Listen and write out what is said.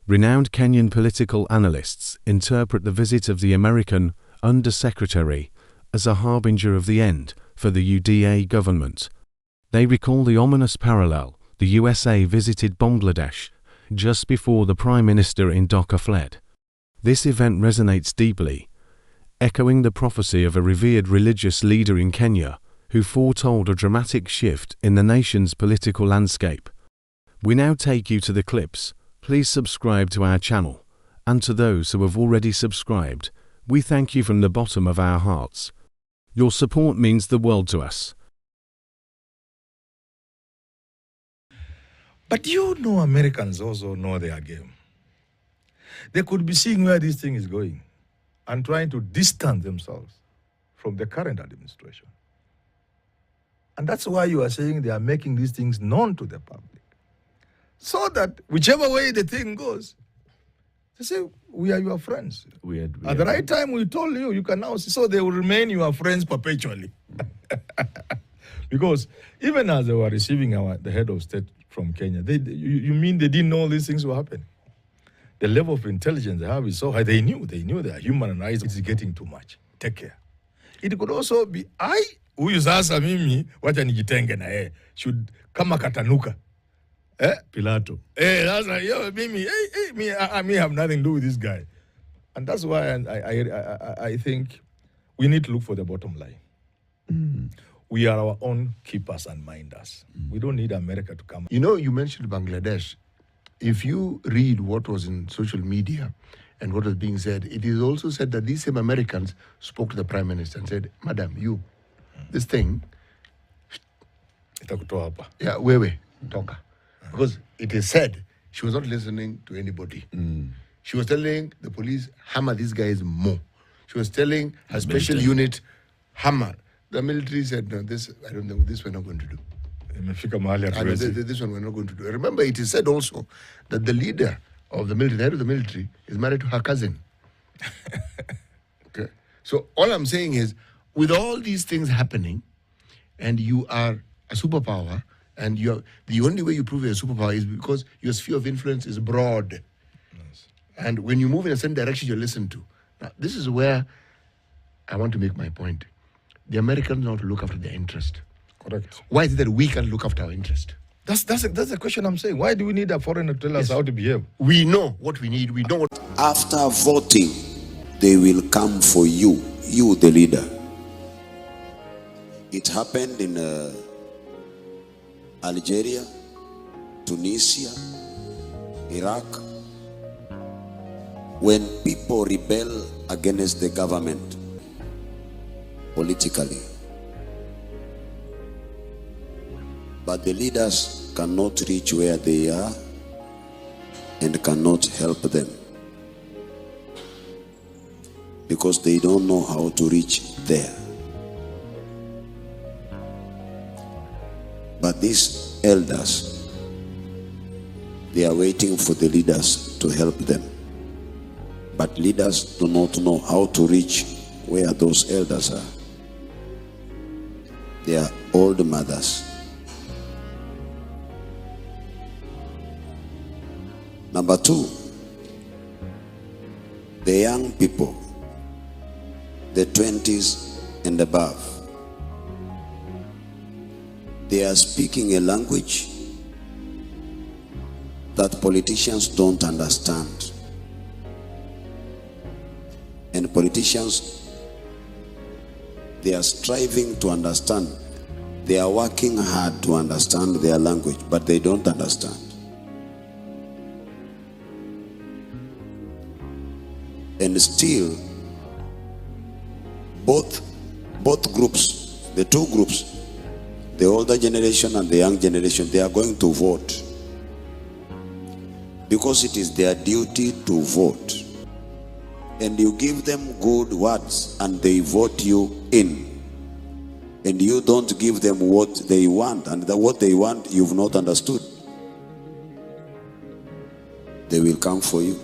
Renowned Kenyan political analysts interpret the visit of the American Undersecretary as a harbinger of the end for the UDA government. They recall the ominous parallel: the USA visited Bangladesh just before the Prime Minister in Dhaka fled. This event resonates deeply, echoing the prophecy of a revered religious leader in Kenya who foretold a dramatic shift in the nation's political landscape. We now take you to the clips. Please subscribe to our channel, and to those who have already subscribed, we thank you from the bottom of our hearts. Your support means the world to us. But you know, Americans also know their game. They could be seeing where this thing is going and trying to distance themselves from the current administration. And that's why you are saying they are making these things known to the public. So that whichever way the thing goes, they say, we are your friends. At the right time, we told you, you can now see. So they will remain your friends perpetually. Because even as they were receiving the head of state from Kenya, you mean they didn't know these things were happening? The level of intelligence they have is so high. They knew their human rights is getting too much. Take care. It could also be, huyu sasa mimi, wacha nijitenge na yeye, should kama katanuka. Pilato. Sasa yo mimi, me have nothing to do with this guy. And that's why I think we need to look for the bottom line. Mm. We are our own keepers and minders. We don't need America to come. You know, you mentioned Bangladesh. If you read what was in social media and what was being said, it is also said that these same Americans spoke to the Prime Minister and said, Madam, you, this thing, yeah, wewe, toka. Because it is said she was not listening to anybody. She was telling the police, hammer these guys more. She was telling her special unit, hammer. The military said, no, this, I don't know, this we're not going to do. This one we're not going to do. Remember, it is said also that the leader of the military, the head of the military, is married to her cousin. Okay. So all I'm saying is, with all these things happening, and you are a superpower, and the only way you prove you're a superpower is because your sphere of influence is broad. Yes. And when you move in a certain direction, you're listened to. Now, this is where I want to make my point. The Americans know how to look after their interest. Correct. Why is it that we can't look after our interest? That's the question I'm saying. Why do we need a foreigner to tell us how to behave? We know what we need. We know what... After voting, they will come for you, the leader. It happened in Algeria, Tunisia, Iraq. When people rebel against the government politically, but the leaders cannot reach where they are and cannot help them because they don't know how to reach there. But these elders, they are waiting for the leaders to help them. But leaders do not know how to reach where those elders are. They are old mothers. Number two, the young people, the 20s and above, they are speaking a language that politicians don't understand. And politicians, they are striving to understand. They are working hard to understand their language, but they don't understand. And still, both groups, the two groups, the older generation and the young generation, they are going to vote because it is their duty to vote. And you give them good words and they vote you in. And you don't give them what they want, and what they want you've not understood. They will come for you.